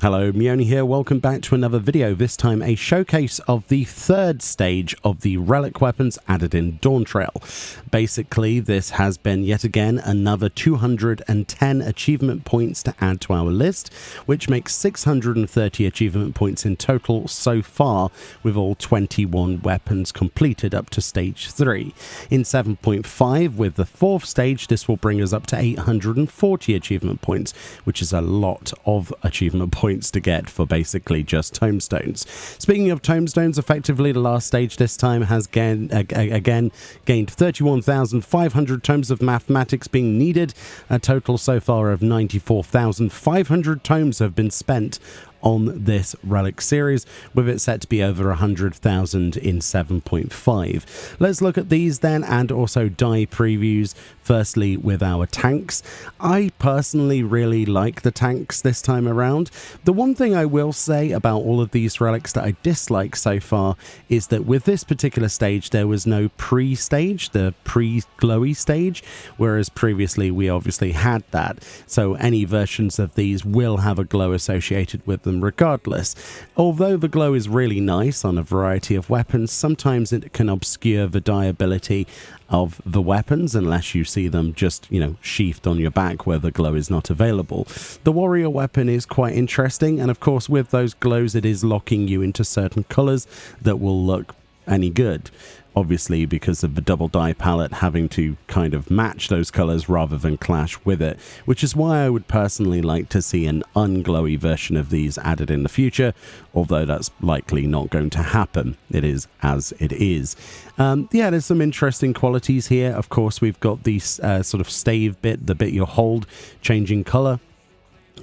Hello, Meoni here. Welcome back to another video, this time a showcase of the third stage of the relic weapons added in Dawntrail. Basically, this has been yet again another 210 achievement points to add to our list, which makes 630 achievement points in total so far, with all 21 weapons completed up to stage 3. In 7.5, with the fourth stage, this will bring us up to 840 achievement points, which is a lot of achievement points to get for basically just tomestones. Speaking of tomestones, effectively the last stage this time has again gained 31,500 tomes of mathematics being needed. A total so far of 94,500 tomes have been spent on this relic series, with it set to be over 100,000 in 7.5. Let's look at these then, and also die previews. Firstly, with our tanks. I personally really like the tanks this time around. The one thing I will say about all of these relics that I dislike so far is that with this particular stage there was no pre-stage, the pre-glowy stage, whereas previously we obviously had that. So any versions of these will have a glow associated with them regardless. Although the glow is really nice on a variety of weapons, sometimes it can obscure the dieability of the weapons unless you see them just, sheathed on your back where the glow is not available. The warrior weapon is quite interesting, and of course with those glows it is locking you into certain colors that will look any good. Obviously, because of the double dye palette having to kind of match those colors rather than clash with it, which is why I would personally like to see an unglowy version of these added in the future, although that's likely not going to happen. It is as it is. Yeah, there's some interesting qualities here. Of course, we've got the sort of stave bit, the bit you hold, changing color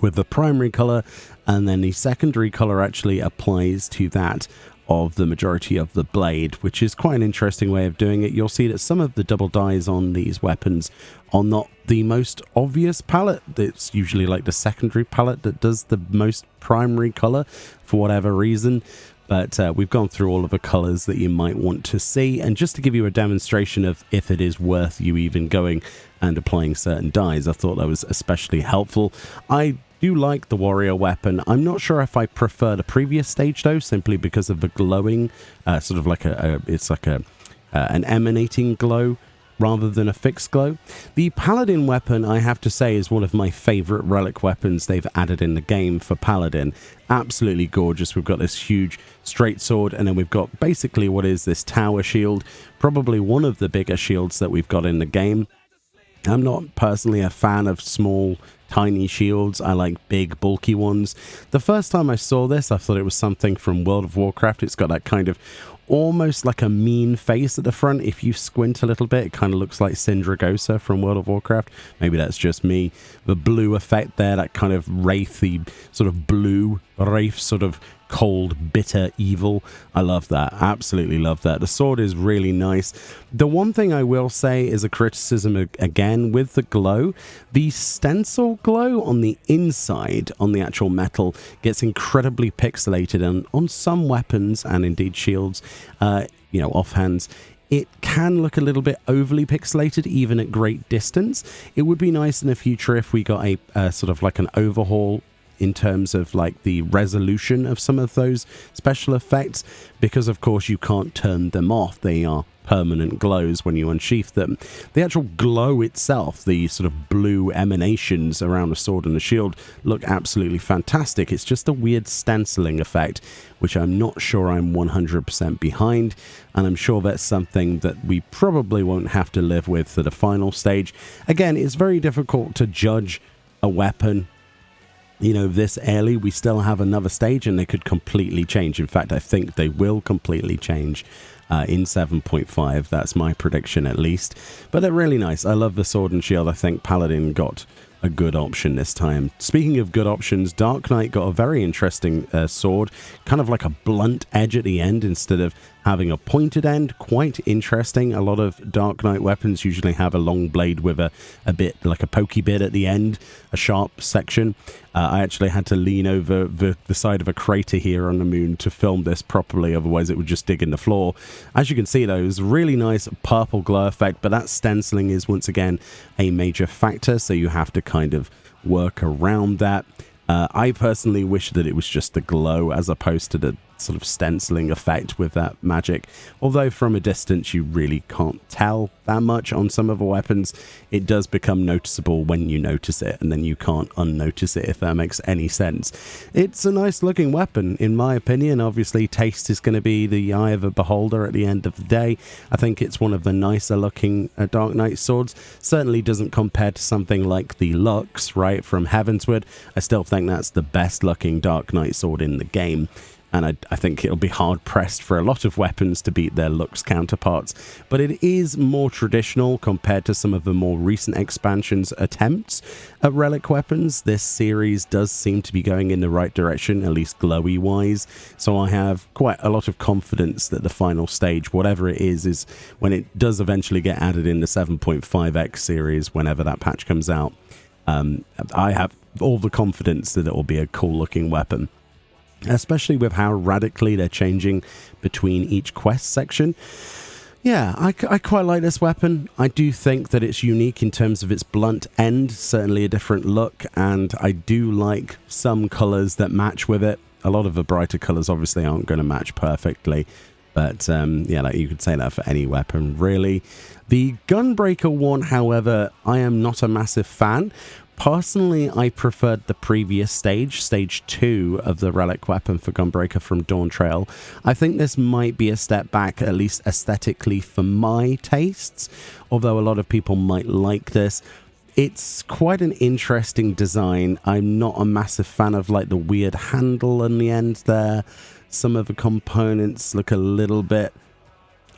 with the primary color, and then the secondary color actually applies to that of the majority of the blade, which is quite an interesting way of doing it. You'll see that some of the double dyes on these weapons are not the most obvious palette. It's usually like the secondary palette that does the most primary color for whatever reason. But we've gone through all of the colors that you might want to see, and just to give you a demonstration of if it is worth you even going and applying certain dyes, I thought that was especially helpful. I do like the warrior weapon. I'm not sure if I prefer the previous stage though, simply because of the glowing, sort of like it's like an emanating glow rather than a fixed glow. The Paladin weapon, I have to say, is one of my favorite relic weapons they've added in the game for Paladin. Absolutely gorgeous. We've got this huge straight sword, and then we've got basically what is this tower shield, probably one of the bigger shields that we've got in the game. I'm not personally a fan of small, tiny shields. I like big, bulky ones. The first time I saw this, I thought it was something from World of Warcraft. It's got that kind of almost like a mean face at the front. If you squint a little bit, it kind of looks like Sindragosa from World of Warcraft. Maybe that's just me. The blue effect there, that kind of wraithy sort of blue, wraith sort of cold, bitter, evil. I love that. Absolutely love that. The sword is really nice. The one thing I will say is a criticism again with the glow. The stencil glow on the inside, on the actual metal, gets incredibly pixelated, and on some weapons and indeed shields, offhands, it can look a little bit overly pixelated even at great distance. It would be nice in the future if we got a sort of like an overhaul in terms of like the resolution of some of those special effects, because of course you can't turn them off. They are permanent glows when you unsheath them. The actual glow itself, the sort of blue emanations around the sword and the shield, look absolutely fantastic. It's just a weird stenciling effect, which I'm not sure I'm 100% behind, and I'm sure that's something that we probably won't have to live with for the final stage. Again, it's very difficult to judge a weapon this early. We still have another stage and they could completely change. In fact, I think they will completely change in 7.5. That's my prediction at least. But they're really nice. I love the sword and shield. I think Paladin got a good option this time. Speaking of good options, Dark Knight got a very interesting sword, kind of like a blunt edge at the end instead of having a pointed end. Quite interesting. A lot of Dark Knight weapons usually have a long blade with a bit like a pokey bit at the end, a sharp section. I actually had to lean over the side of a crater here on the moon to film this properly, otherwise it would just dig in the floor. As you can see though, it's a really nice purple glow effect, but that stenciling is once again a major factor, so you have to kind of work around that. I personally wish that it was just the glow as opposed to the sort of stenciling effect with that magic. Although from a distance you really can't tell that much on some of the weapons, it does become noticeable when you notice it, and then you can't unnotice it, if that makes any sense. It's a nice looking weapon in my opinion. Obviously taste is going to be the eye of a beholder at the end of the day. I think it's one of the nicer looking Dark Knight swords. Certainly doesn't compare to something like the Lux, right, from Heavensward. I still think that's the best looking Dark Knight sword in the game. And I think it'll be hard-pressed for a lot of weapons to beat their Lux counterparts. But it is more traditional compared to some of the more recent expansions' attempts at relic weapons. This series does seem to be going in the right direction, at least glowy-wise. So I have quite a lot of confidence that the final stage, whatever it is when it does eventually get added in the 7.5x series, whenever that patch comes out. I have all the confidence that it will be a cool-looking weapon, especially with how radically they're changing between each quest section. Yeah, I quite like this weapon. I do think that it's unique in terms of its blunt end, certainly a different look, and I do like some colors that match with it. A lot of the brighter colors obviously aren't going to match perfectly, but yeah, like you could say that for any weapon, really. The Gunbreaker one, however, I am not a massive fan. Personally, I preferred the previous stage 2 of the relic weapon for Gunbreaker from Dawntrail. I think this might be a step back, at least aesthetically for my tastes, although a lot of people might like this. It's quite an interesting design. I'm not a massive fan of like the weird handle on the end there. Some of the components look a little bit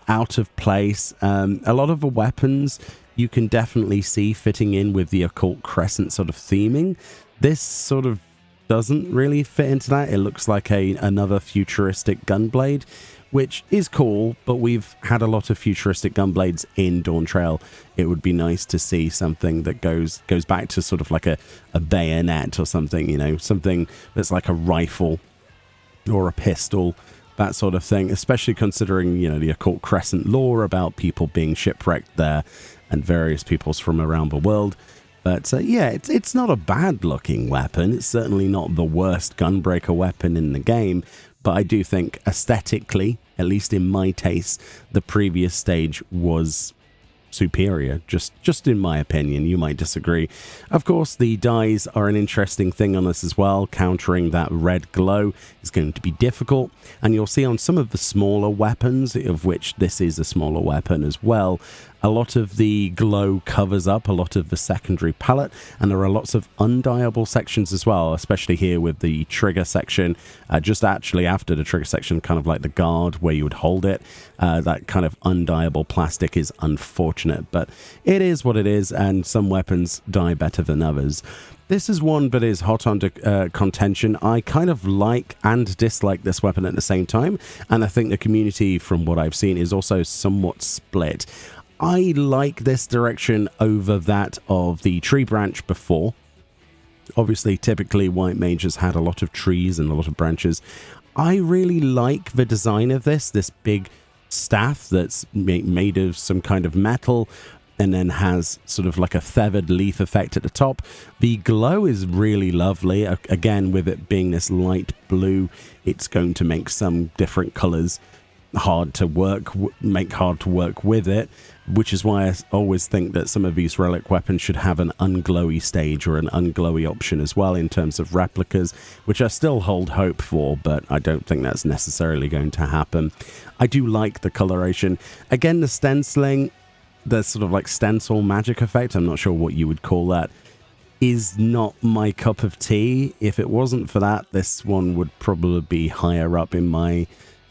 out of place. A lot of the weapons you can definitely see fitting in with the occult crescent sort of theming. This sort of doesn't really fit into that. It looks like another futuristic gunblade, which is cool, but we've had a lot of futuristic gunblades in Dawntrail. It would be nice to see something that goes back to sort of like a bayonet or something, you know, something that's like a rifle or a pistol, that sort of thing, especially considering, you know, the occult crescent lore about people being shipwrecked there and various peoples from around the world. But yeah, it's not a bad looking weapon. It's certainly not the worst Gunbreaker weapon in the game, but I do think aesthetically, at least in my taste, the previous stage was superior, just in my opinion. You might disagree. Of course, the dyes are an interesting thing on this as well. Countering that red glow is going to be difficult, and you'll see on some of the smaller weapons, of which this is a smaller weapon as well, a lot of the glow covers up a lot of the secondary palette, and there are lots of undyeable sections as well, especially here with the trigger section, just actually after the trigger section, kind of like the guard where you would hold it. That kind of undyeable plastic is unfortunate, but it is what it is, and some weapons dye better than others. This is one that is hot under contention. I kind of like and dislike this weapon at the same time, and I think the community, from what I've seen, is also somewhat split. I like this direction over that of the tree branch before. Obviously, typically, white mages had a lot of trees and a lot of branches. I really like the design of this big staff that's made of some kind of metal and then has sort of like a feathered leaf effect at the top. The glow is really lovely. Again, with it being this light blue, it's going to make some different colors hard to work with it, which is why I always think that some of these relic weapons should have an unglowy stage or an unglowy option as well in terms of replicas, which I still hold hope for, but I don't think that's necessarily going to happen. I do like the coloration. Again, the stenciling, the sort of like stencil magic effect, I'm not sure what you would call that, is not my cup of tea. If it wasn't for that, this one would probably be higher up in my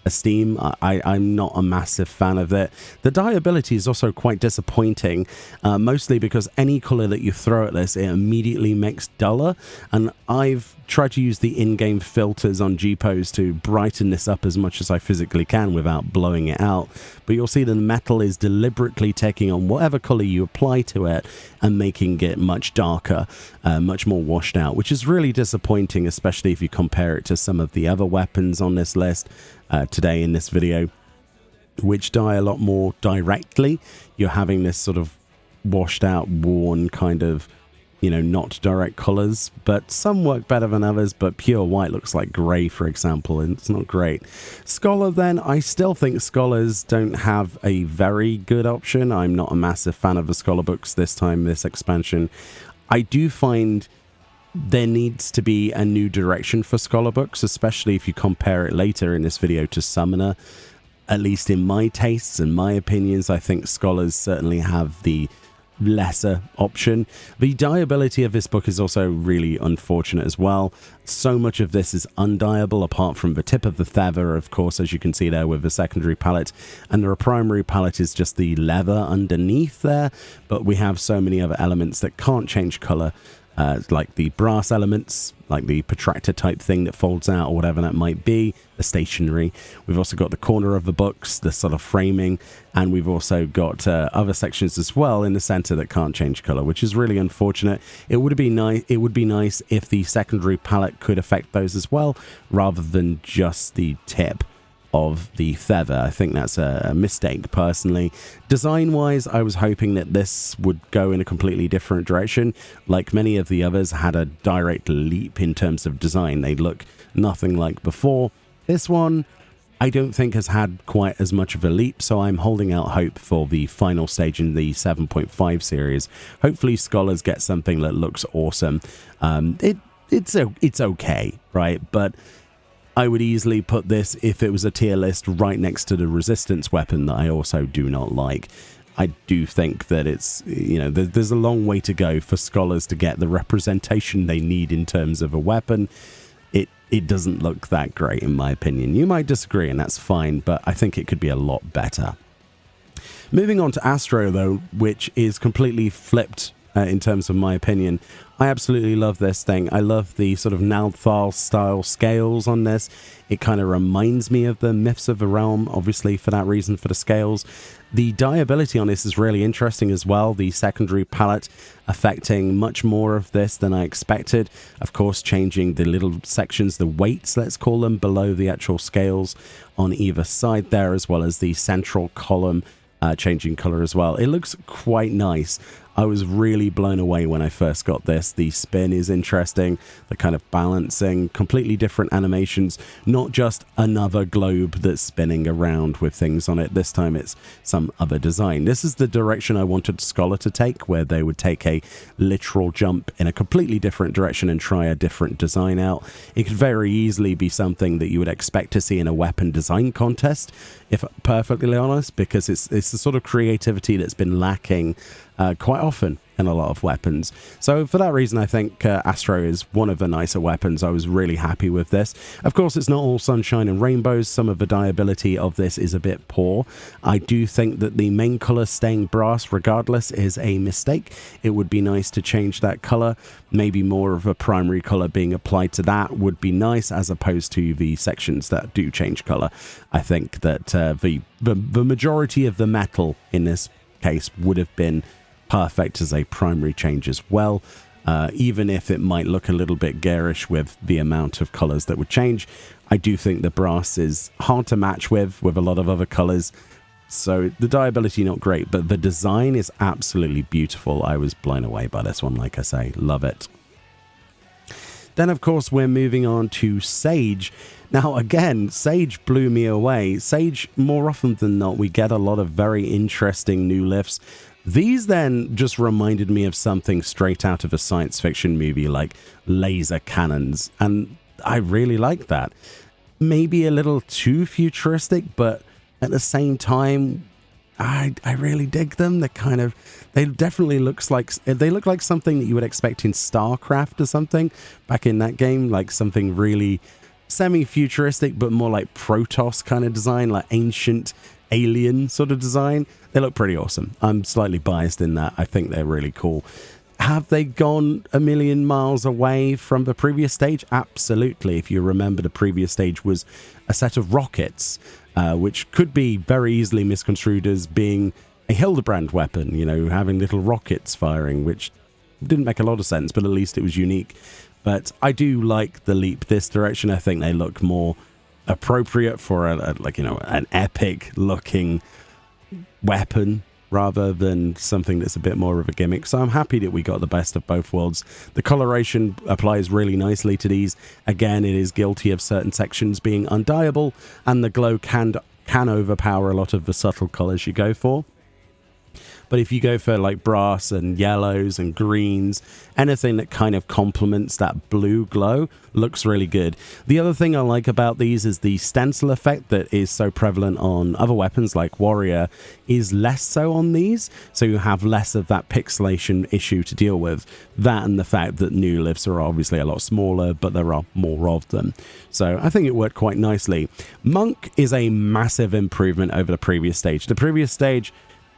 esteem. I'm not a massive fan of it. The dye ability is also quite disappointing, mostly because any color that you throw at this, it immediately makes duller, and I've tried to use the in-game filters on GPOs to brighten this up as much as I physically can without blowing it out, but you'll see the metal is deliberately taking on whatever color you apply to it and making it much darker, much more washed out, which is really disappointing, especially if you compare it to some of the other weapons on this list today in this video, which dye a lot more directly. You're having this sort of washed out, worn kind of you know, not direct colors, but some work better than others. But pure white looks like gray, for example, and it's not great. Scholar, then, I still think Scholars don't have a very good option. I'm not a massive fan of the Scholar books this time, this expansion. I do find there needs to be a new direction for Scholar books, especially if you compare it later in this video to Summoner. At least in my tastes and my opinions, I think Scholars certainly have the lesser option. The dyeability of this book is also really unfortunate as well. So much of this is undyeable, apart from the tip of the feather, of course, as you can see there with the secondary palette, and the primary palette is just the leather underneath there. But we have so many other elements that can't change color, like the brass elements, like the protractor type thing that folds out or whatever that might be, the stationery. We've also got the corner of the books, the sort of framing, and we've also got other sections as well in the center that can't change color, which is really unfortunate. It would be nice if the secondary palette could affect those as well, rather than just the tip of the feather. I think that's a mistake personally. Design wise, I was hoping that this would go in a completely different direction. Like many of the others had a direct leap in terms of design. They look nothing like before. This one I don't think has had quite as much of a leap, so I'm holding out hope for the final stage in the 7.5 series. Hopefully Scholars get something that looks awesome. It's okay, right? But I would easily put this, if it was a tier list, right next to the resistance weapon that I also do not like. I do think that it's, you know, there's a long way to go for Scholars to get the representation they need in terms of a weapon. It doesn't look that great, in my opinion. You might disagree, and that's fine, but I think it could be a lot better. Moving on to Astro, though, which is completely flipped in terms of my opinion. I absolutely love this thing. I love the sort of Nalthal style scales on this. It kind of reminds me of the Myths of the Realm, obviously for that reason, for the scales. The dyeability on this is really interesting as well. The secondary palette affecting much more of this than I expected. Of course, changing the little sections, the weights, let's call them, below the actual scales on either side there, as well as the central column changing color as well. It looks quite nice. I was really blown away when I first got this. The spin is interesting, the kind of balancing, completely different animations, not just another globe that's spinning around with things on it. This time it's some other design. This is the direction I wanted Scholar to take, where they would take a literal jump in a completely different direction and try a different design out. It could very easily be something that you would expect to see in a weapon design contest, if perfectly honest, because it's the sort of creativity that's been lacking quite often in a lot of weapons. So for that reason, I think Astro is one of the nicer weapons. I was really happy with this. Of course, it's not all sunshine and rainbows. Some of the dyeability of this is a bit poor. I do think that the main color staying brass regardless is a mistake. It would be nice to change that color. Maybe more of a primary color being applied to that would be nice, as opposed to the sections that do change color. I think that the majority of the metal in this case would have been perfect as a primary change as well, even if it might look a little bit garish with the amount of colors that would change. I do think the brass is hard to match with a lot of other colors, so the dyeability not great, but the design is absolutely beautiful. I was blown away by this one, like I say, love it. Then, of course, we're moving on to Sage. Now, again, Sage blew me away. Sage, more often than not, we get a lot of very interesting new lifts. These then just reminded me of something straight out of a science fiction movie, like laser cannons, and I really like that. Maybe a little too futuristic, but at the same time, I really dig them. They definitely look like something that you would expect in StarCraft or something back in that game, like something really semi-futuristic, but more like Protoss kind of design, like ancient alien sort of design. They look pretty awesome. I'm slightly biased in that. I think they're really cool. Have they gone a million miles away from the previous stage? Absolutely. If you remember, the previous stage was a set of rockets, which could be very easily misconstrued as being a Hildebrand weapon, you know, having little rockets firing, which didn't make a lot of sense, but at least it was unique. But I do like the leap this direction. I think they look more appropriate for an epic looking weapon rather than something that's a bit more of a gimmick. So I'm happy that we got the best of both worlds. The coloration applies really nicely to these. Again, it is guilty of certain sections being undyeable, and the glow can overpower a lot of the subtle colors you go for. But if you go for like brass and yellows and greens, anything that kind of complements that blue glow looks really good. The other thing I like about these is the stencil effect that is so prevalent on other weapons like Warrior is less so on these. So you have less of that pixelation issue to deal with. That and the fact that new lifts are obviously a lot smaller, but there are more of them. So I think it worked quite nicely. Monk is a massive improvement over the previous stage. The previous stage,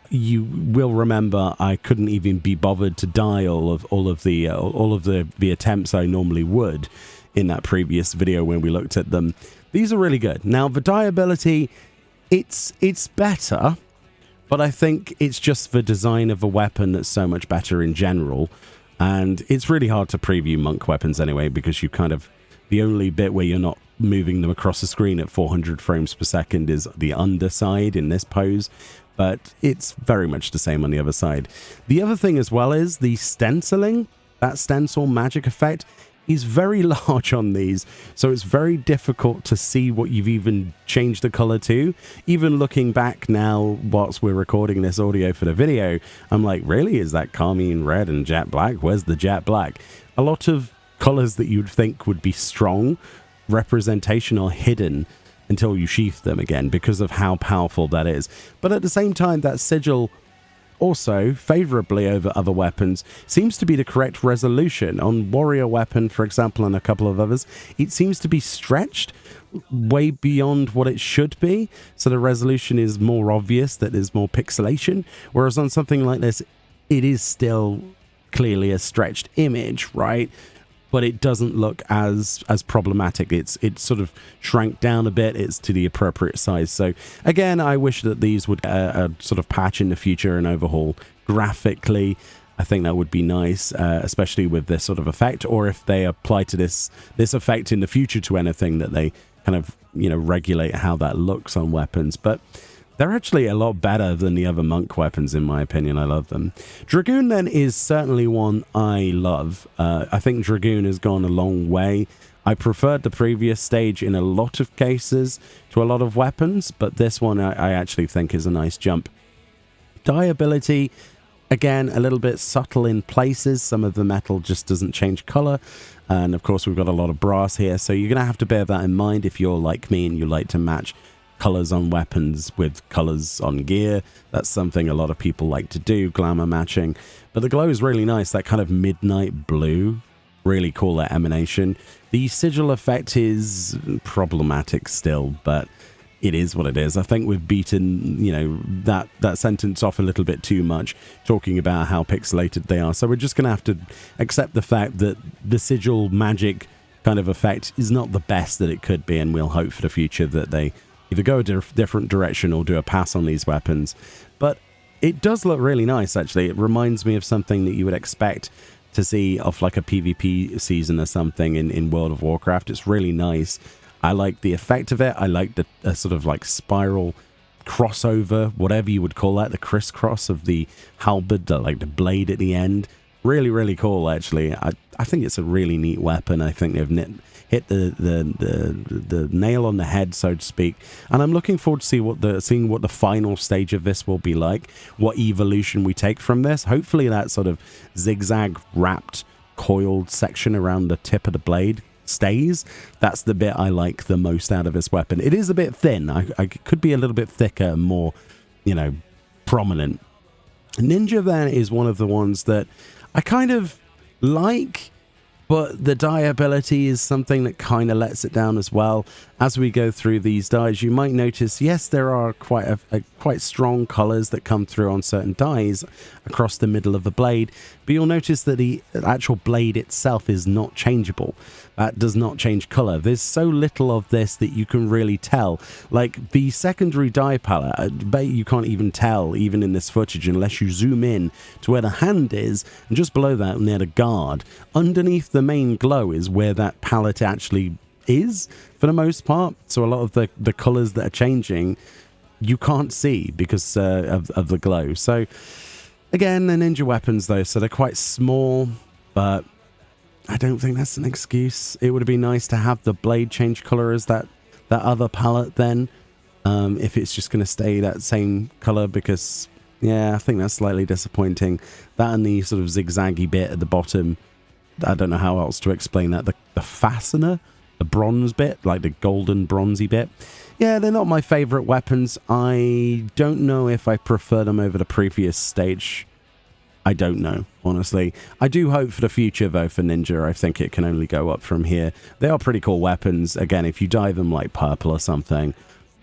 you will remember, I couldn't even be bothered to dye all of the attempts I normally would in that previous video when we looked at them. These are really good. Now the dyeability, it's better, but I think it's just the design of a weapon that's so much better in general, and it's really hard to preview monk weapons anyway, because you kind of, the only bit where you're not moving them across the screen at 400 frames per second is the underside in this pose. But it's very much the same on the other side. The other thing as well is the stenciling. That stencil magic effect is very large on these, so it's very difficult to see what you've even changed the color to. Even looking back now, whilst we're recording this audio for the video, I'm like, really? Is that carmine red and jet black? Where's the jet black? A lot of colors that you'd think would be strong representation are hidden until you sheath them again, because of how powerful that is. But at the same time, that sigil also, favorably over other weapons, seems to be the correct resolution. On Warrior Weapon, for example, and a couple of others, it seems to be stretched way beyond what it should be, so the resolution is more obvious, that there's more pixelation, whereas on something like this, it is still clearly a stretched image, right? But it doesn't look as problematic. It's sort of shrank down a bit. It's to the appropriate size. So again, I wish that these would a sort of patch in the future and overhaul graphically. I think that would be nice, especially with this sort of effect, or if they apply to this effect in the future to anything, that they kind of, you know, regulate how that looks on weapons. But they're actually a lot better than the other monk weapons, in my opinion. I love them. Dragoon, then, is certainly one I love. I think Dragoon has gone a long way. I preferred the previous stage in a lot of cases to a lot of weapons, but this one I actually think is a nice jump. Dyeability, again, a little bit subtle in places. Some of the metal just doesn't change color. And, of course, we've got a lot of brass here, so you're going to have to bear that in mind if you're like me and you like to match colors on weapons with colors on gear. That's something a lot of people like to do, glamour matching. But the glow is really nice, that kind of midnight blue. Really cool, that emanation. The sigil effect is problematic still, but it is what it is. I think we've beaten, you know, that sentence off a little bit too much, talking about how pixelated they are. So we're just going to have to accept the fact that the sigil magic kind of effect is not the best that it could be, and we'll hope for the future that they either go a different direction or do a pass on these weapons. But it does look really nice, actually. It reminds me of something that you would expect to see off like a PvP season or something in World of Warcraft. It's really nice. I like the effect of it. I like the sort of like spiral crossover, whatever you would call that, the crisscross of the halberd, like the blade at the end. Really, really cool, actually. I think it's a really neat weapon. I think they've hit the nail on the head, so to speak. And I'm looking forward to seeing what the final stage of this will be like, what evolution we take from this. Hopefully that sort of zigzag wrapped coiled section around the tip of the blade stays. That's the bit I like the most out of this weapon. It is a bit thin. I could be a little bit thicker and more, you know, prominent. Ninja then is one of the ones that I kind of like, but the dyeability is something that kind of lets it down as well. As we go through these dyes, you might notice, yes, there are quite strong colors that come through on certain dyes across the middle of the blade, but you'll notice that the actual blade itself is not changeable. That does not change color. There's so little of this that you can really tell. Like the secondary dye palette, you can't even tell, even in this footage, unless you zoom in to where the hand is, and just below that, near the guard, underneath the main glow is where that palette actually is, for the most part. So a lot of the colors that are changing you can't see because of the glow. So again, they're ninja weapons though, so they're quite small, but I don't think that's an excuse. It would have been nice to have the blade change color as that other palette then, if it's just going to stay that same color, because yeah, I think that's slightly disappointing. That and the sort of zigzaggy bit at the bottom, I don't know how else to explain that. The fastener, the bronze bit, like the golden bronzy bit. Yeah, they're not my favorite weapons. I don't know if I prefer them over the previous stage. I don't know, honestly. I do hope for the future, though, for Ninja. I think it can only go up from here. They are pretty cool weapons. Again, if you dye them like purple or something,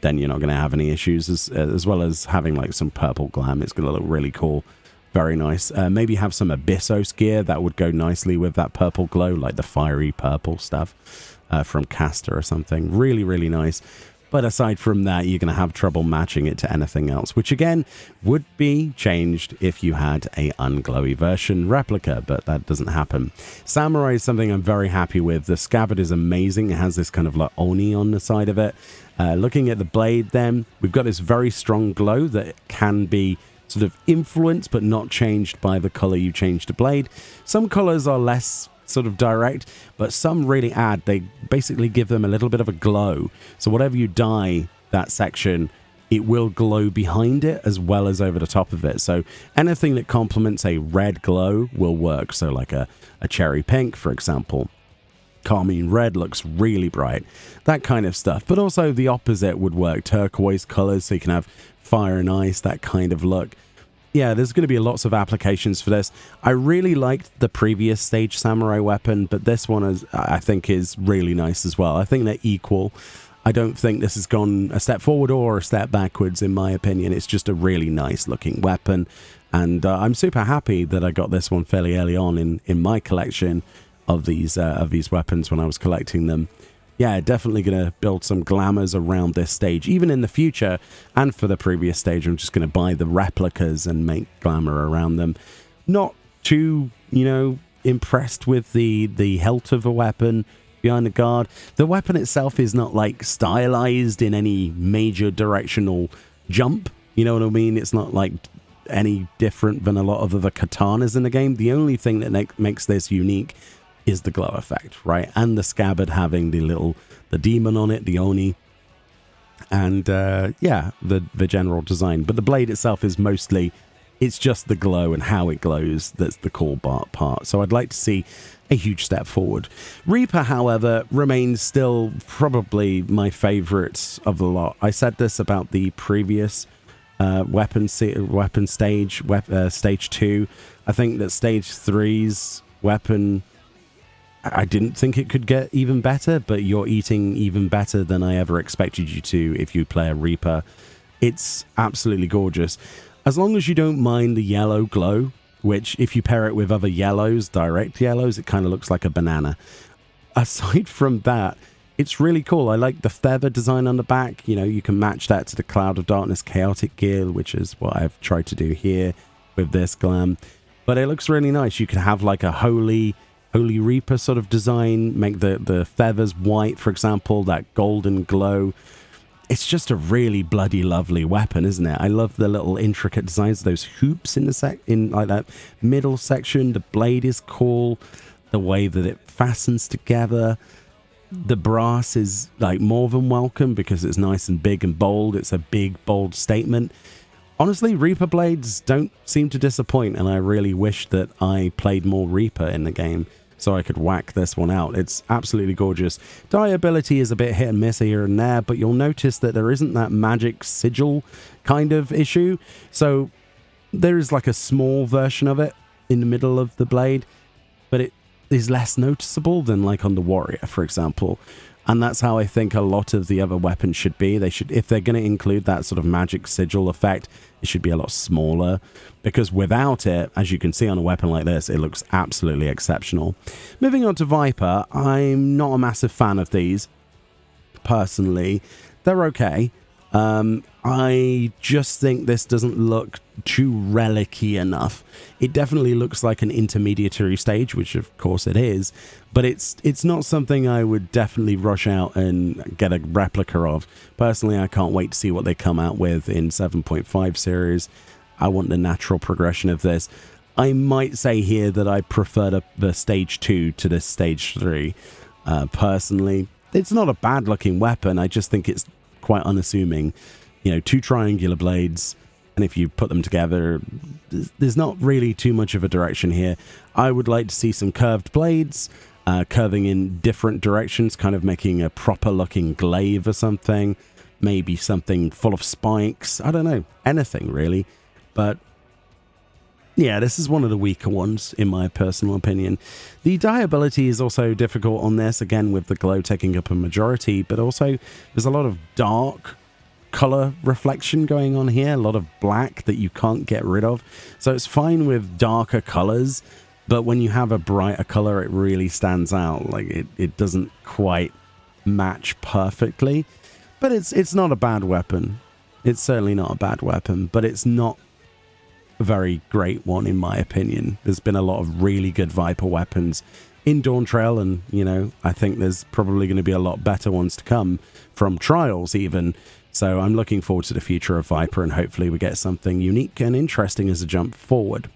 then you're not going to have any issues, as well as having like some purple glam. It's going to look really cool. Very nice. Maybe have some Abyssos gear. That would go nicely with that purple glow, like the fiery purple stuff from Caster or something. Really, really nice. But aside from that, you're going to have trouble matching it to anything else, which again would be changed if you had a unglowy version replica, but that doesn't happen. Samurai is something I'm very happy with. The scabbard is amazing. It has this kind of like Oni on the side of it. Looking at the blade then, we've got this very strong glow that can be sort of influenced but not changed by the color you change the blade. Some colors are less sort of direct, but some really add. They basically give them a little bit of a glow. So whatever you dye that section, it will glow behind it as well as over the top of it. So anything that complements a red glow will work. So like a cherry pink, for example. Carmine red looks really bright. That kind of stuff. But also the opposite would work. Turquoise colors, so you can have fire and ice, that kind of look. Yeah, there's going to be lots of applications for this. I really liked the previous stage samurai weapon, but this one I think is really nice as well. I think they're equal. I don't think this has gone a step forward or a step backwards, in my opinion. It's just a really nice looking weapon. And I'm super happy that I got this one fairly early on in my collection of these weapons when I was collecting them. Yeah, definitely going to build some glamours around this stage. Even in the future, and for the previous stage, I'm just going to buy the replicas and make glamour around them. Not too, impressed with the hilt of a weapon behind the guard. The weapon itself is not, like, stylized in any major directional jump. You know what I mean? It's not, like, any different than a lot of other katanas in the game. The only thing that makes this unique is the glow effect, right? And the scabbard having the demon on it, the Oni, and yeah, the general design. But the blade itself is mostly, it's just the glow and how it glows that's the cool part. So I'd like to see a huge step forward. Reaper, however, remains still probably my favorite of the lot. I said this about the previous weapon stage, stage 2. I think that stage 3's weapon, I didn't think it could get even better, but you're eating even better than I ever expected you to if you play a Reaper. It's absolutely gorgeous. As long as you don't mind the yellow glow, which if you pair it with other yellows, direct yellows, it kind of looks like a banana. Aside from that, it's really cool. I like the feather design on the back. You can match that to the Cloud of Darkness chaotic gear, which is what I've tried to do here with this glam. But it looks really nice. You can have like a Holy Reaper sort of design, make the feathers white, for example, that golden glow. It's just a really bloody lovely weapon, isn't it? I love the little intricate designs, those hoops in like that middle section. The blade is cool, the way that it fastens together. The brass is like more than welcome because it's nice and big and bold. It's a big, bold statement. Honestly, Reaper blades don't seem to disappoint, and I really wish that I played more Reaper in the game so I could whack this one out. It's absolutely gorgeous. Dye ability is a bit hit and miss here and there, but you'll notice that there isn't that magic sigil kind of issue. So there is like a small version of it in the middle of the blade, but it is less noticeable than like on the Warrior, for example. And that's how I think a lot of the other weapons should be. They should, if they're going to include that sort of magic sigil effect, it should be a lot smaller, because without it, as you can see on a weapon like this, it looks absolutely exceptional. Moving on to Viper, I'm not a massive fan of these personally. They're okay. I just think this doesn't look too relic-y enough. It definitely looks like an intermediary stage, which of course it is, but it's not something I would definitely rush out and get a replica of. Personally, I can't wait to see what they come out with in 7.5 series. I want the natural progression of this. I might say here that I prefer the stage 2 to the stage 3. Personally, it's not a bad looking weapon. I just think it's quite unassuming. You know, 2 triangular blades, and if you put them together, there's not really too much of a direction here. I would like to see some curved blades, curving in different directions, kind of making a proper looking glaive or something. Maybe something full of spikes. I don't know. Anything, really. But yeah, this is one of the weaker ones, in my personal opinion. The dyeability is also difficult on this, again, with the glow taking up a majority, but also there's a lot of dark color reflection going on here, a lot of black that you can't get rid of. So it's fine with darker colors, but when you have a brighter color, it really stands out. Like, it doesn't quite match perfectly. But it's not a bad weapon. It's certainly not a bad weapon, but it's not a very great one, in my opinion. There's been a lot of really good Viper weapons in Dawntrail, and, you know, I think there's probably going to be a lot better ones to come from Trials even. So I'm looking forward to the future of Viper, and hopefully we get something unique and interesting as a jump forward.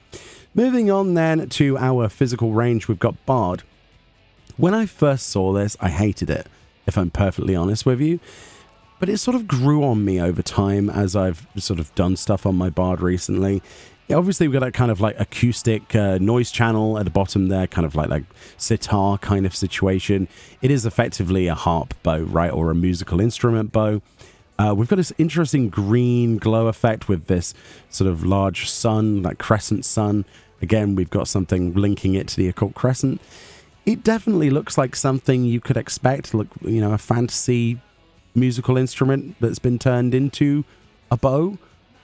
Moving on then to our physical range, we've got Bard. When I first saw this, I hated it, if I'm perfectly honest with you. But it sort of grew on me over time as I've sort of done stuff on my Bard recently. Yeah, obviously, we've got that kind of like acoustic noise channel at the bottom there, kind of like sitar kind of situation. It is effectively a harp bow, right, or a musical instrument bow. We've got this interesting green glow effect with this sort of large sun, like crescent sun. Again, we've got something linking it to the occult crescent. It definitely looks like something you could expect, look, you know, a fantasy musical instrument that's been turned into a bow,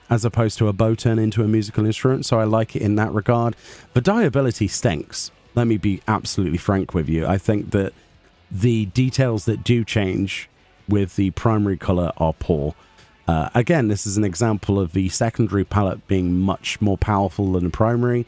as opposed to a bow turned into a musical instrument. So I like it in that regard. The dyeability stinks. Let me be absolutely frank with you. I think that the details that do change with the primary color are poor. Again, this is an example of the secondary palette being much more powerful than the primary.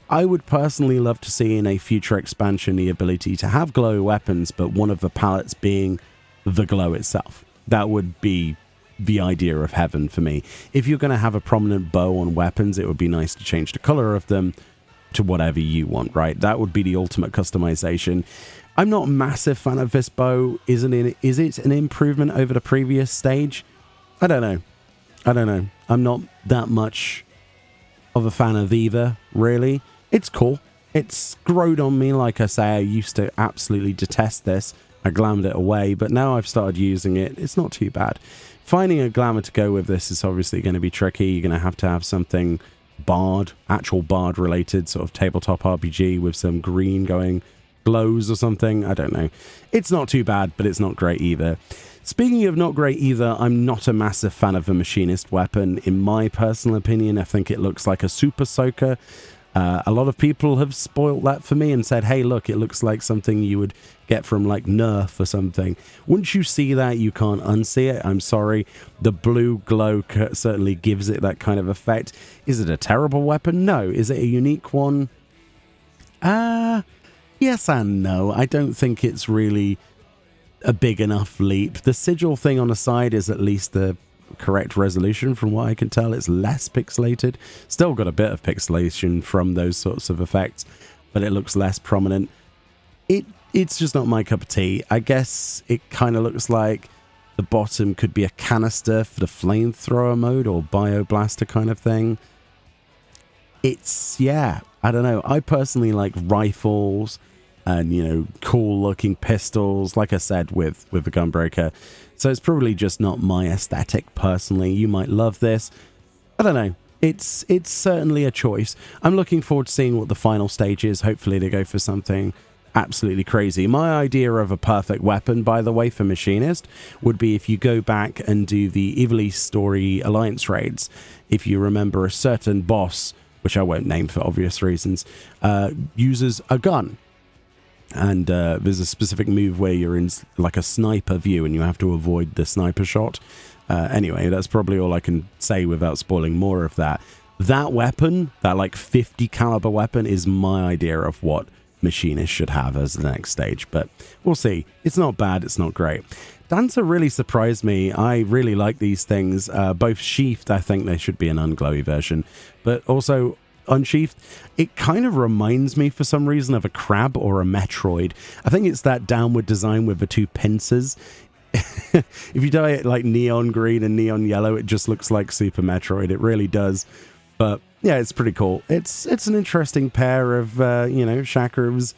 I would personally love to see in a future expansion the ability to have glow weapons, but one of the palettes being the glow itself. That would be the idea of heaven for me. If you're going to have a prominent bow on weapons, it would be nice to change the color of them to whatever you want, right? That would be the ultimate customization. I'm not a massive fan of this bow. Is it an improvement over the previous stage? I don't know. I'm not that much of a fan of either, really. It's cool. It's growed on me. Like I say, I used to absolutely detest this. I glammed it away, but now I've started using it. It's not too bad. Finding a glamour to go with this is obviously going to be tricky. You're going to have something Bard, actual Bard related, sort of tabletop RPG with some green going glows or something. I don't know. It's not too bad, but it's not great either. Speaking of not great either, I'm not a massive fan of the Machinist weapon. In my personal opinion, I think it looks like a super soaker. A lot of people have spoiled that for me and said, hey, look, it looks like something you would get from like Nerf or something. Once you see that, you can't unsee it. I'm sorry. The blue glow certainly gives it that kind of effect. Is it a terrible weapon? No. Is it a unique one? Yes and no. I don't think it's really a big enough leap. The sigil thing on the side is at least the correct resolution from what I can tell. It's less pixelated. Still got a bit of pixelation from those sorts of effects, but it looks less prominent. It's just not my cup of tea. I guess it kind of looks like the bottom could be a canister for the flamethrower mode or bioblaster kind of thing. It's, yeah, I don't know. I personally like rifles and, you know, cool looking pistols, like I said with the Gunbreaker. So it's probably just not my aesthetic personally. You might love this. I don't know. It's certainly a choice. I'm looking forward to seeing what the final stage is. Hopefully they go for something absolutely crazy. My idea of a perfect weapon, by the way, for Machinist would be if you go back and do the Ivalice story alliance raids. If you remember, a certain boss, which I won't name for obvious reasons, uses a gun. And there's a specific move where you're in like a sniper view and you have to avoid the sniper shot. Anyway, that's probably all I can say without spoiling more of that. That weapon, that like 50 caliber weapon, is my idea of what Machinist should have as the next stage. But we'll see. It's not bad. It's not great. Dancer really surprised me. I really like these things. Both sheathed, I think there should be an unglowy version. But also unsheathed, it kind of reminds me for some reason of a crab or a Metroid. I think it's that downward design with the two pincers. If you dye it like neon green and neon yellow, it just looks like Super Metroid. It really does. But yeah, it's pretty cool. It's an interesting pair of chakrams.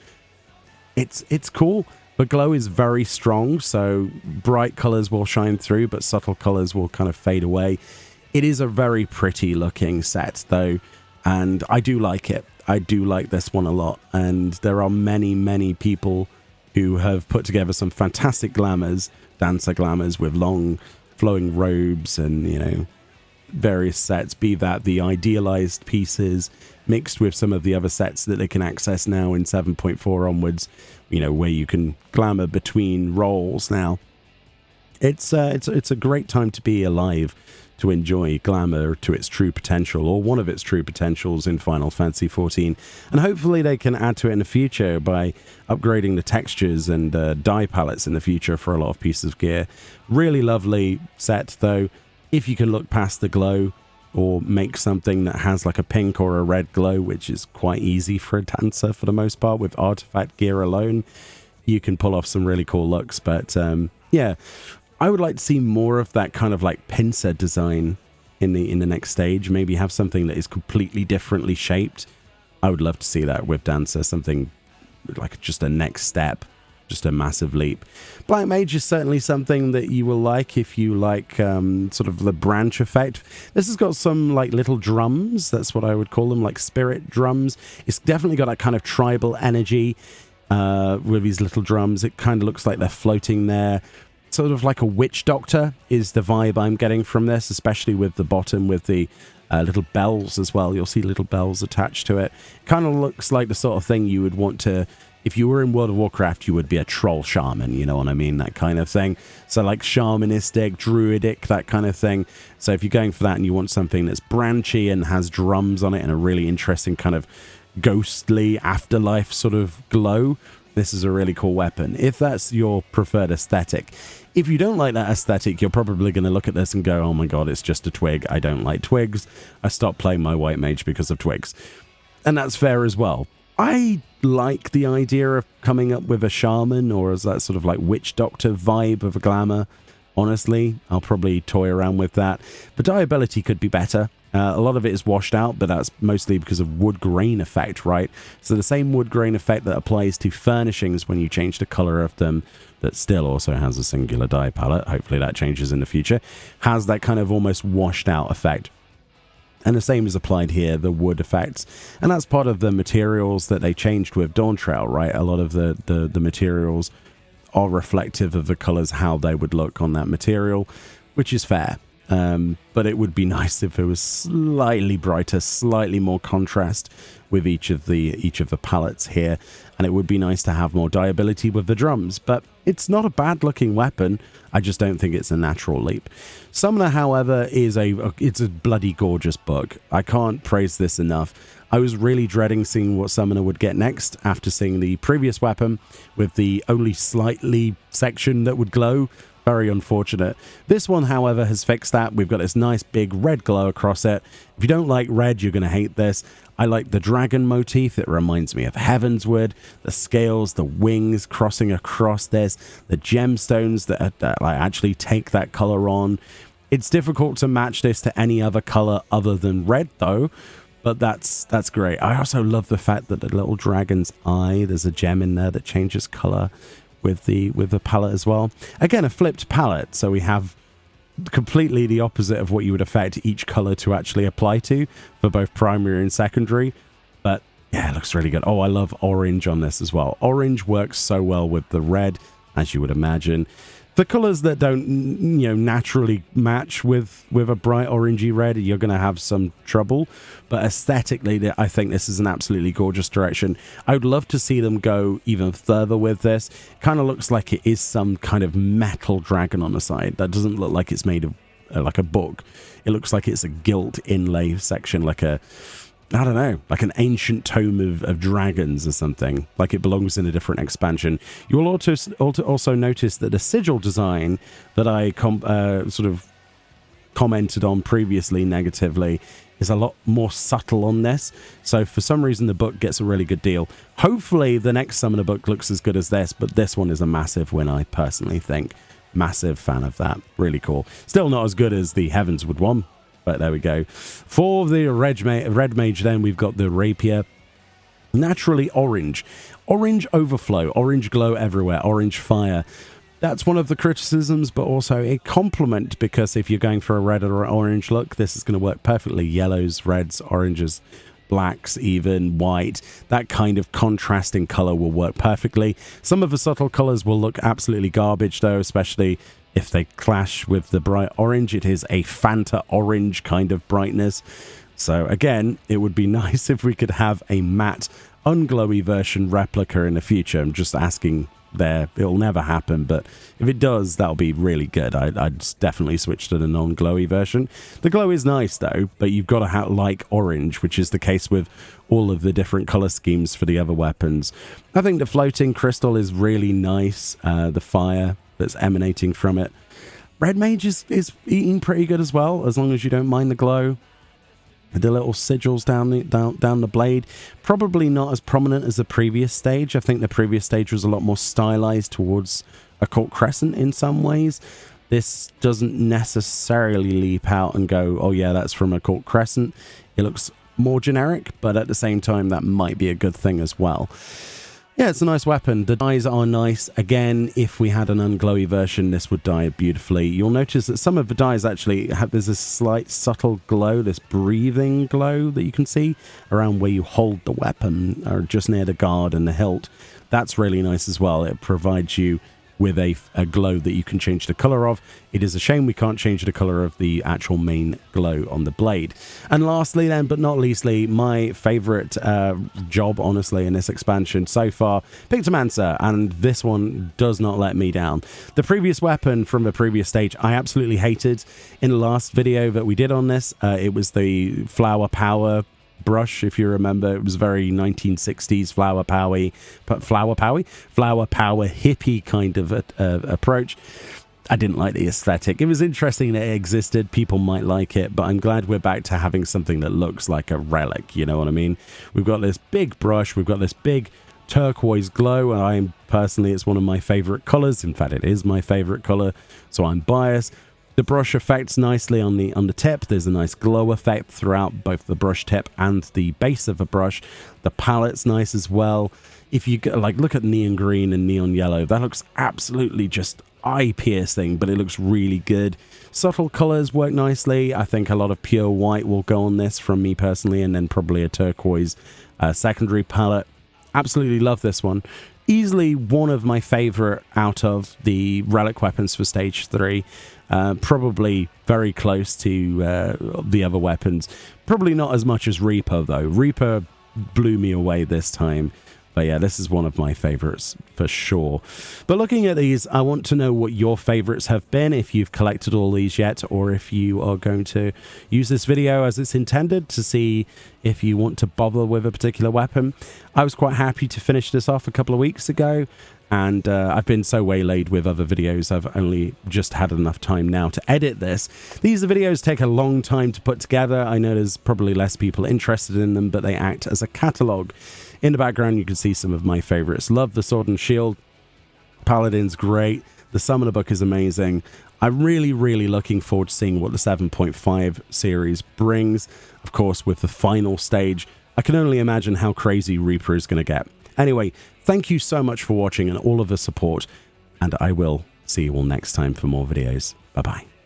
It's cool. The glow is very strong, so bright colors will shine through, but subtle colors will kind of fade away. It is a very pretty looking set though, and I do like it. I do like this one a lot, and there are many people who have put together some fantastic glamours, dancer glamours with long flowing robes and, various sets, be that the idealized pieces mixed with some of the other sets that they can access now in 7.4 onwards, where you can glamour between roles now. It's a great time to be alive, to enjoy glamour to its true potential, or one of its true potentials in Final Fantasy XIV. And hopefully they can add to it in the future by upgrading the textures and dye palettes in the future for a lot of pieces of gear. Really lovely set though. If you can look past the glow or make something that has like a pink or a red glow, which is quite easy for a dancer for the most part with artifact gear alone, you can pull off some really cool looks. But yeah, I would like to see more of that kind of like pincer design in the next stage. Maybe have something that is completely differently shaped. I would love to see that with dancer, something like just a next step. Just a massive leap. Black Mage is certainly something that you will like if you like sort of the branch effect. This has got some like little drums. That's what I would call them, like spirit drums. It's definitely got that kind of tribal energy with these little drums. It kind of looks like they're floating there. Sort of like a witch doctor is the vibe I'm getting from this, especially with the bottom with the little bells as well. You'll see little bells attached to it. Kind of looks like the sort of thing you would want to... If you were in World of Warcraft, you would be a troll shaman, you know what I mean? That kind of thing. So like shamanistic, druidic, that kind of thing. So if you're going for that and you want something that's branchy and has drums on it and a really interesting kind of ghostly afterlife sort of glow, this is a really cool weapon. If that's your preferred aesthetic. If you don't like that aesthetic, you're probably going to look at this and go, oh my god, it's just a twig. I don't like twigs. I stopped playing my white mage because of twigs. And that's fair as well. I like the idea of coming up with a shaman or as that sort of like witch doctor vibe of a glamour. Honestly, I'll probably toy around with that. The dye ability could be better. A lot of it is washed out, but that's mostly because of wood grain effect, right? So the same wood grain effect that applies to furnishings when you change the color of them, that still also has a singular dye palette, hopefully that changes in the future, has that kind of almost washed out effect. And the same is applied here, the wood effects. And that's part of the materials that they changed with Dawntrail, right? A lot of the materials are reflective of the colors, how they would look on that material, which is fair. But it would be nice if it was slightly brighter, slightly more contrast with each of the palettes here. And it would be nice to have more dye ability with the drums. But it's not a bad looking weapon. I just don't think it's a natural leap. Summoner, however, it's a bloody gorgeous book. I can't praise this enough. I was really dreading seeing what Summoner would get next after seeing the previous weapon with the only slightly section that would glow. Very unfortunate. This one, however, has fixed that. We've got this nice big red glow across it. If you don't like red, you're going to hate this. I like the dragon motif. It reminds me of Heavensward. The scales, the wings crossing across this, the gemstones that actually take that color on. It's difficult to match this to any other color other than red, though. But that's great. I also love the fact that the little dragon's eye, there's a gem in there that changes color with the palette as well. Again, a flipped palette, so we have completely the opposite of what you would affect each color to actually apply to for both primary and secondary. But yeah, it looks really good. Oh, I love orange on this as well. Orange works so well with the red, as you would imagine. The colors that don't, naturally match with a bright orangey red, you're going to have some trouble. But aesthetically, I think this is an absolutely gorgeous direction. I would love to see them go even further with this. Kind of looks like it is some kind of metal dragon on the side. That doesn't look like it's made of like a book. It looks like it's a gilt inlay section, like a, I don't know, like an ancient tome of dragons or something, like it belongs in a different expansion. You will also notice that the sigil design that I sort of commented on previously negatively is a lot more subtle on this. So for some reason, the book gets a really good deal. Hopefully, the next Summoner book looks as good as this, but this one is a massive win, I personally think. Massive fan of that. Really cool. Still not as good as the Heavensward one. But there we go. For the red mage, then we've got the rapier. Naturally orange. Orange overflow. Orange glow everywhere. Orange fire. That's one of the criticisms, but also a compliment, because if you're going for a red or orange look, this is going to work perfectly. Yellows, reds, oranges, blacks, even white. That kind of contrasting color will work perfectly. Some of the subtle colors will look absolutely garbage, though, especially if they clash with the bright orange. It is a Fanta orange kind of brightness. So again, it would be nice if we could have a matte, unglowy version replica in the future. I'm just asking there. It'll never happen, but if it does, that'll be really good. I'd definitely switch to the non-glowy version. The glow is nice, though, but you've got to like orange, which is the case with all of the different color schemes for the other weapons. I think the floating crystal is really nice. The fire that's emanating from it. Red Mage is eating pretty good as well, as long as you don't mind the glow. The little sigils down the blade, probably not as prominent as the previous stage. I think the previous stage was a lot more stylized towards a Court Crescent in some ways. This doesn't necessarily leap out and go, oh yeah, that's from a Court Crescent. It looks more generic, but at the same time, that might be a good thing as well. Yeah, it's a nice weapon. The dyes are nice. Again, if we had an unglowy version, this would dye beautifully. You'll notice that some of the dyes actually have, there's a slight subtle glow, this breathing glow that you can see around where you hold the weapon, or just near the guard and the hilt. That's really nice as well. It provides you with a glow that you can change the color of. It is a shame we can't change the color of the actual main glow on the blade. And lastly then, but not leastly, my favorite job, honestly, in this expansion so far, Pictomancer, and this one does not let me down. The previous weapon from the previous stage, I absolutely hated. In the last video that we did on this, it was the Flower Power brush, if you remember. It was very 1960s flower power hippie kind of approach. I didn't like the aesthetic. It was interesting that it existed. People might like it, but I'm glad we're back to having something that looks like a relic. You know what I mean? We've got this big brush. We've got this big turquoise glow, and personally, it's one of my favorite colors. In fact, it is my favorite color, so I'm biased. The brush affects nicely on the tip. There's a nice glow effect throughout both the brush tip and the base of the brush. The palette's nice as well. If you look at neon green and neon yellow, that looks absolutely just eye-piercing, but it looks really good. Subtle colors work nicely. I think a lot of pure white will go on this from me personally, and then probably a turquoise secondary palette. Absolutely love this one. Easily one of my favorite out of the relic weapons for stage 3. Probably very close to the other weapons. Probably not as much as Reaper, though. Reaper blew me away this time. But yeah, this is one of my favorites for sure. But looking at these, I want to know what your favorites have been, if you've collected all these yet, or if you are going to use this video as it's intended to see if you want to bother with a particular weapon. I was quite happy to finish this off a couple of weeks ago, and I've been so waylaid with other videos, I've only just had enough time now to edit this. These videos take a long time to put together. I know there's probably less people interested in them, but they act as a catalogue. In the background, you can see some of my favorites. Love the Sword and Shield. Paladin's great. The Summoner book is amazing. I'm really, really looking forward to seeing what the 7.5 series brings. Of course, with the final stage, I can only imagine how crazy Reaper is going to get. Anyway, thank you so much for watching and all of the support, and I will see you all next time for more videos. Bye-bye.